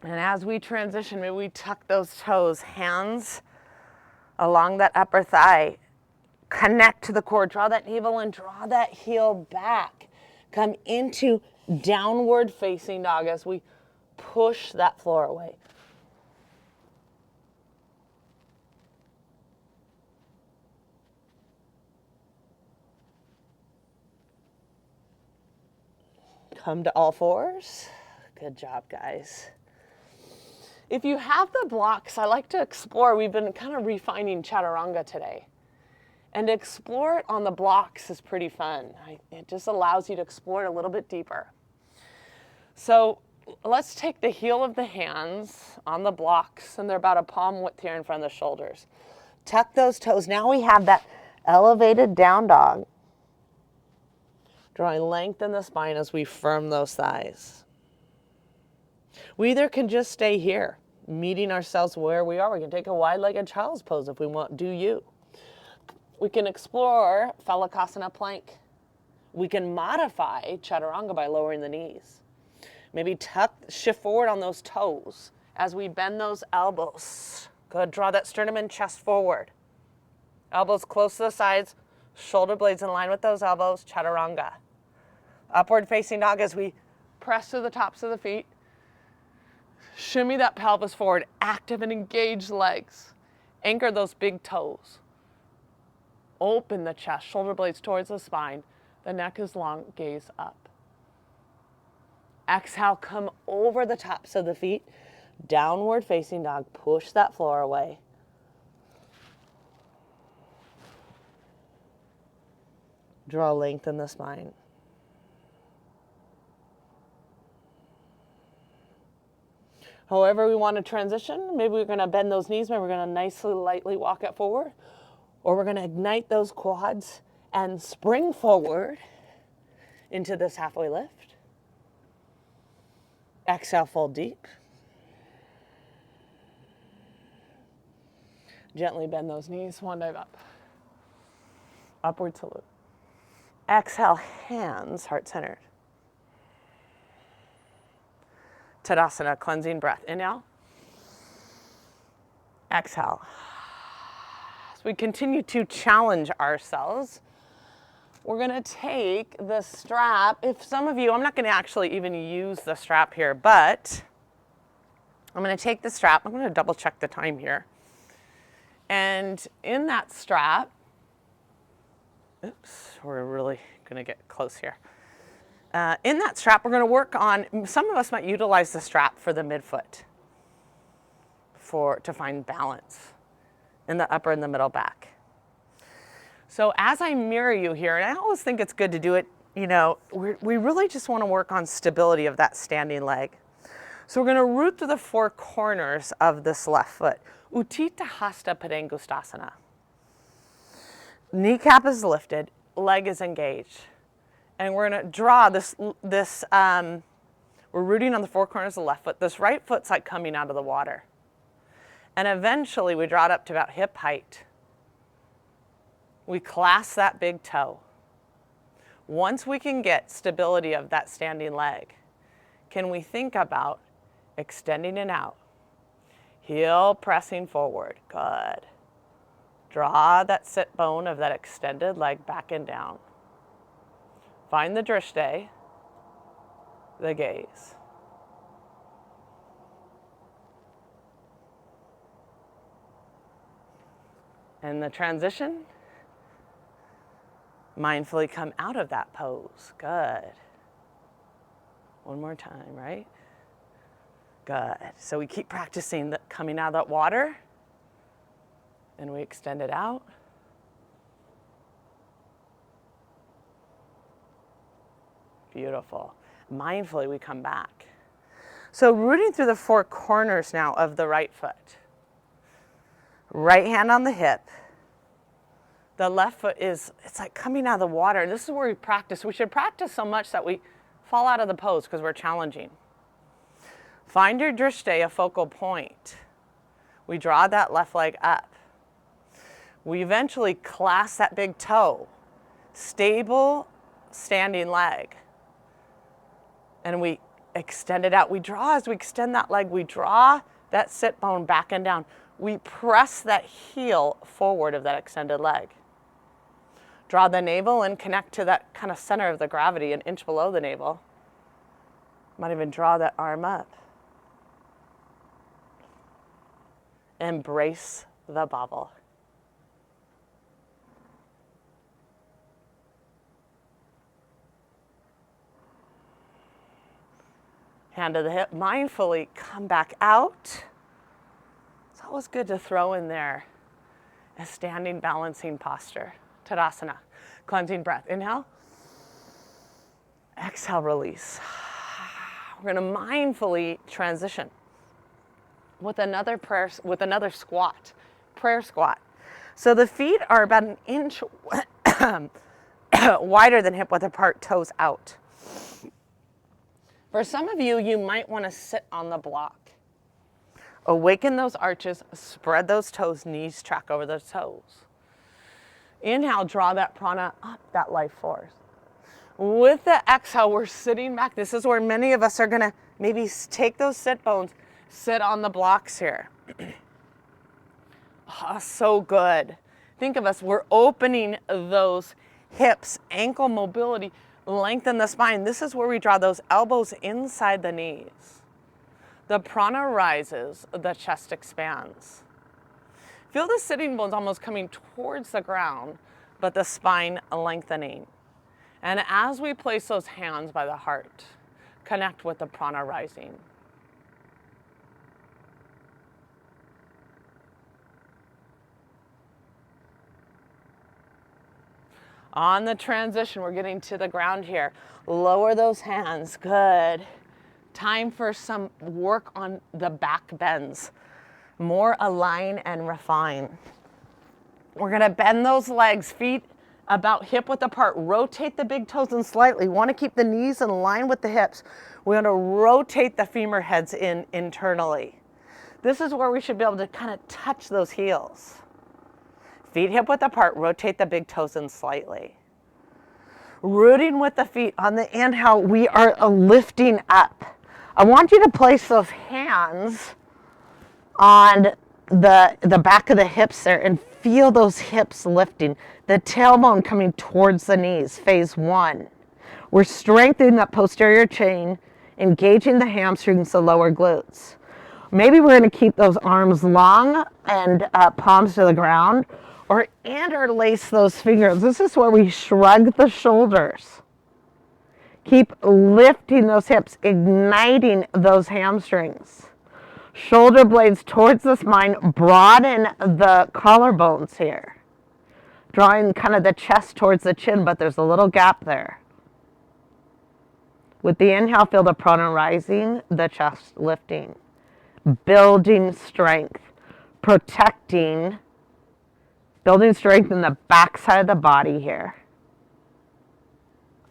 And as we transition, maybe we tuck those toes, hands along that upper thigh. Connect to the core, draw that navel and draw that heel back. Come into downward facing dog as we push that floor away. Come to all fours. Good job, guys. If you have the blocks, I like to explore. We've been kind of refining chaturanga today. And to explore it on the blocks is pretty fun. It just allows you to explore it a little bit deeper. So let's take the heel of the hands on the blocks, and they're about a palm width here in front of the shoulders. Tuck those toes. Now we have that elevated down dog. Drawing length in the spine as we firm those thighs. We either can just stay here, meeting ourselves where we are. We can take a wide-legged child's pose if we want. Do you? We can explore Phalakasana plank. We can modify chaturanga by lowering the knees. Maybe shift forward on those toes as we bend those elbows. Good, draw that sternum and chest forward. Elbows close to the sides, shoulder blades in line with those elbows, chaturanga. Upward facing dog as we press to the tops of the feet. Shimmy that pelvis forward, active and engaged legs. Anchor those big toes. Open the chest, shoulder blades towards the spine. The neck is long, gaze up. Exhale, come over the tops of the feet. Downward facing dog. Push that floor away. Draw length in the spine. However we want to transition, maybe we're going to bend those knees, maybe we're going to nicely, lightly walk it forward, or we're going to ignite those quads and spring forward into this halfway lift. Exhale, fold deep. Gently bend those knees, one dive up. Upward salute. Exhale, hands heart-centered. Tadasana, cleansing breath. Inhale. Exhale. As we continue to challenge ourselves, we're going to take the strap. If some of you, I'm not going to actually even use the strap here, but I'm going to take the strap. I'm going to double check the time here. And in that strap, oops, we're really going to get close here. In that strap, we're going to work on, some of us might utilize the strap for the midfoot to find balance in the upper and the middle back. So as I mirror you here, and I always think it's good to do it, you know, we really just want to work on stability of that standing leg. So we're going to root through the four corners of this left foot. Utthita Hasta Padangusthasana. Kneecap is lifted, leg is engaged. And we're going to draw this, we're rooting on the four corners of the left foot. This right foot's like coming out of the water. And eventually we draw it up to about hip height. We clasp that big toe. Once we can get stability of that standing leg, can we think about extending it out? Heel pressing forward. Good. Draw that sit bone of that extended leg back and down. Find the drishti, the gaze. And the transition, mindfully come out of that pose. Good. One more time, right? Good. So we keep practicing the coming out of that water, and we extend it out. Beautiful. Mindfully, we come back. So rooting through the four corners now of the right foot. Right hand on the hip. The left foot it's like coming out of the water. This is where we practice. We should practice so much that we fall out of the pose because we're challenging. Find your drishti, a focal point. We draw that left leg up. We eventually clasp that big toe. Stable standing leg. And we extend it out. We draw as we extend that leg. We draw that sit bone back and down. We press that heel forward of that extended leg. Draw the navel and connect to that kind of center of the gravity, an inch below the navel. Might even draw that arm up. Embrace the bobble. Hand to the hip, mindfully come back out. It's always good to throw in there a standing balancing posture. Tadasana, cleansing breath. Inhale. Exhale, release. We're going to mindfully transition with another squat, prayer squat. So the feet are about an inch wider than hip width apart, toes out. For some of you, you might want to sit on the block. Awaken those arches, spread those toes, knees track over those toes. Inhale, draw that prana up, that life force. With the exhale, we're sitting back. This is where many of us are going to maybe take those sit bones, sit on the blocks here. Oh, so good. Think of us, we're opening those hips, ankle mobility, lengthen the spine. This is where we draw those elbows inside the knees. The prana rises, the chest expands. Feel the sitting bones almost coming towards the ground, but the spine lengthening. And as we place those hands by the heart, connect with the prana rising. On the transition, we're getting to the ground here. Lower those hands, good. Time for some work on the back bends. More align and refine. We're gonna bend those legs, feet about hip width apart. Rotate the big toes in slightly. Want to keep the knees in line with the hips. We want to rotate the femur heads in internally. This is where we should be able to kind of touch those heels. Feet hip width apart, rotate the big toes in slightly. Rooting with the feet. On the inhale, we are lifting up. I want you to place those hands on the back of the hips there and feel those hips lifting. The tailbone coming towards the knees, phase one. We're strengthening that posterior chain, engaging the hamstrings, the lower glutes. Maybe we're going to keep those arms long and palms to the ground, or interlace those fingers. This is where we shrug the shoulders. Keep lifting those hips, igniting those hamstrings. Shoulder blades towards the spine, broaden the collarbones here. Drawing kind of the chest towards the chin, but there's a little gap there. With the inhale, feel the prana rising, the chest lifting. Building strength, protecting, building strength in the back side of the body here.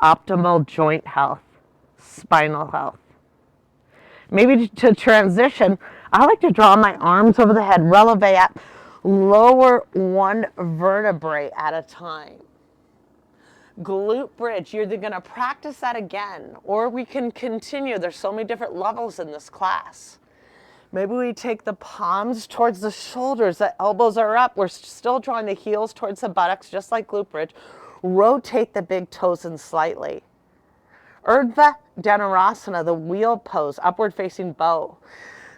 Optimal joint health, spinal health. Maybe to transition, I like to draw my arms over the head, releve up, lower one vertebrae at a time. Glute bridge, you're either going to practice that again, or we can continue. There's so many different levels in this class. Maybe we take the palms towards the shoulders, the elbows are up. We're still drawing the heels towards the buttocks, just like glute bridge. Rotate the big toes in slightly. Urdhva Dhanurasana, the wheel pose, upward facing bow.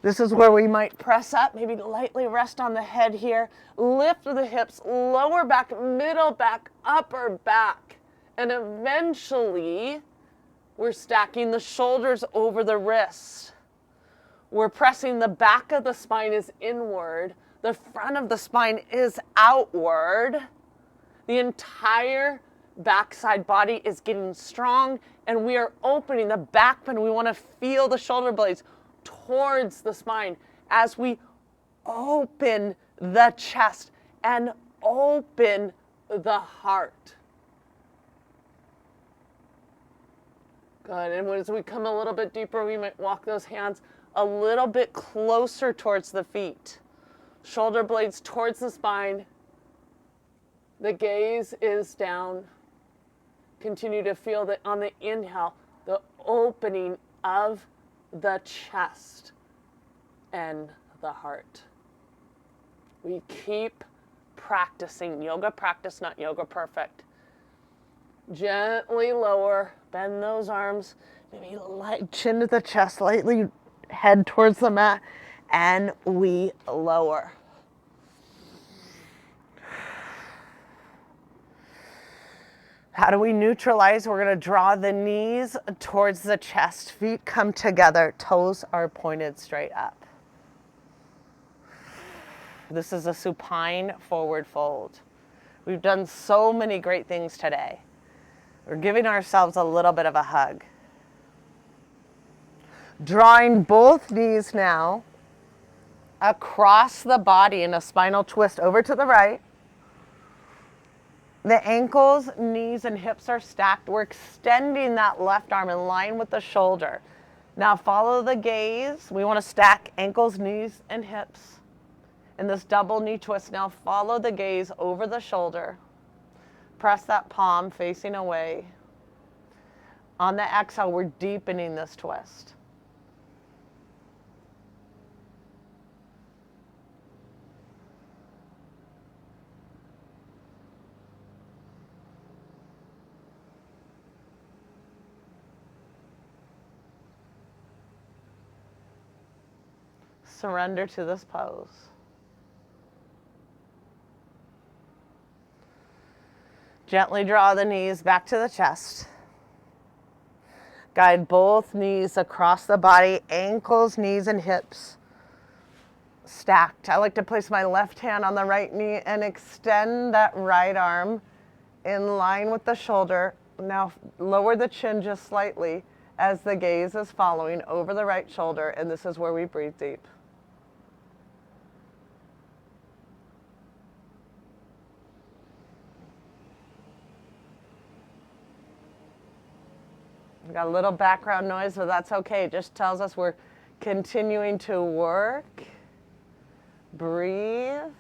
This is where we might press up, maybe lightly rest on the head here. Lift the hips, lower back, middle back, upper back. And eventually, we're stacking the shoulders over the wrists. We're pressing the back of the spine is inward. The front of the spine is outward. The entire backside body is getting strong, and we are opening the back bend. We want to feel the shoulder blades towards the spine as we open the chest and open the heart. Good. And as we come a little bit deeper, we might walk those hands a little bit closer towards the feet. Shoulder blades towards the spine. The gaze is down. Continue to feel that on the inhale, the opening of the chest and the heart. We keep practicing. Yoga practice, not yoga perfect. Gently lower, bend those arms, maybe light chin to the chest, lightly head towards the mat, and we lower. How do we neutralize? We're going to draw the knees towards the chest, feet come together, toes are pointed straight up. This is a supine forward fold. We've done so many great things today. We're giving ourselves a little bit of a hug. Drawing both knees now across the body in a spinal twist over to the right. The ankles, knees, and hips are stacked. We're extending that left arm in line with the shoulder. Now follow the gaze. We want to stack ankles, knees, and hips in this double knee twist. Now follow the gaze over the shoulder. Press that palm facing away. On the exhale, we're deepening this twist. Surrender to this pose. Gently draw the knees back to the chest. Guide both knees across the body, ankles, knees, and hips stacked. I like to place my left hand on the right knee and extend that right arm in line with the shoulder. Now lower the chin just slightly as the gaze is following over the right shoulder, and this is where we breathe deep. We got a little background noise, but that's okay. It just tells us we're continuing to work, breathe,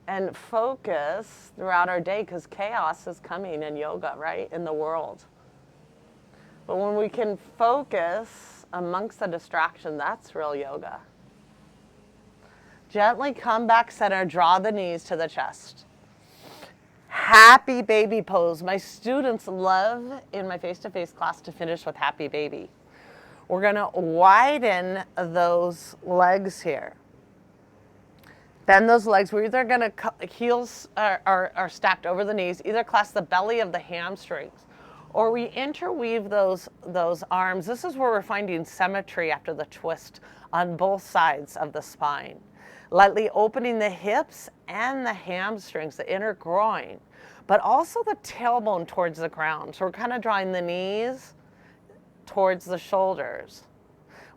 and focus throughout our day, because chaos is coming in yoga, right, in the world. But when we can focus amongst the distraction, that's real yoga. Gently come back center, draw the knees to the chest. Happy baby pose. My students love in my face-to-face class to finish with happy baby. We're gonna widen those legs here. Bend those legs. We're either gonna, heels are stacked over the knees, either clasp the belly of the hamstrings, or we interweave those arms. This is where we're finding symmetry after the twist on both sides of the spine. Lightly opening the hips and the hamstrings, the inner groin, but also the tailbone towards the ground. So we're kind of drawing the knees towards the shoulders.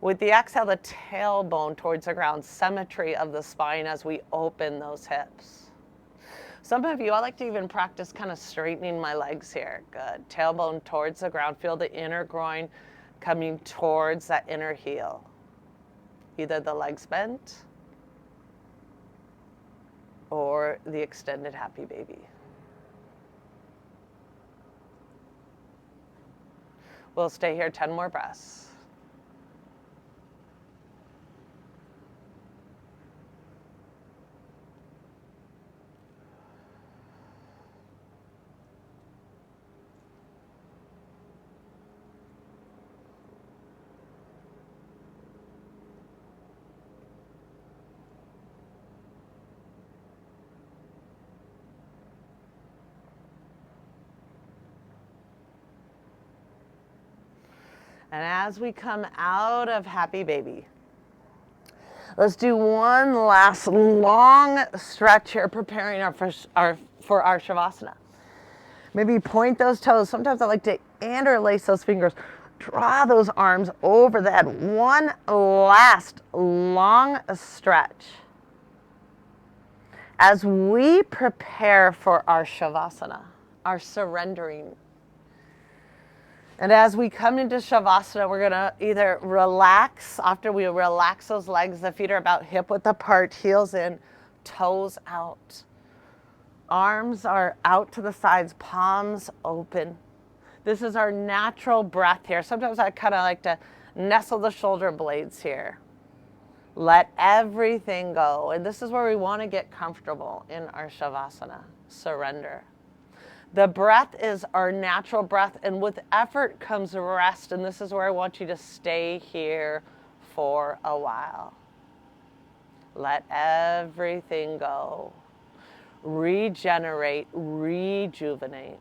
With the exhale, the tailbone towards the ground, symmetry of the spine as we open those hips. Some of you, I like to even practice kind of straightening my legs here. Good. Tailbone towards the ground. Feel the inner groin coming towards that inner heel. Either the legs bent or the extended happy baby. We'll stay here 10 more breaths. And as we come out of happy baby, let's do one last long stretch here, preparing for our Shavasana. Maybe point those toes. Sometimes I like to interlace those fingers. Draw those arms over the head. One last long stretch as we prepare for our Shavasana, our surrendering. And as we come into Shavasana, we're gonna either relax. After we relax those legs, the feet are about hip width apart, heels in, toes out. Arms are out to the sides, palms open. This is our natural breath here. Sometimes I kind of like to nestle the shoulder blades here. Let everything go. And this is where we want to get comfortable in our Shavasana, surrender. The breath is our natural breath, and with effort comes rest, and this is where I want you to stay here for a while. Let everything go. Regenerate, rejuvenate.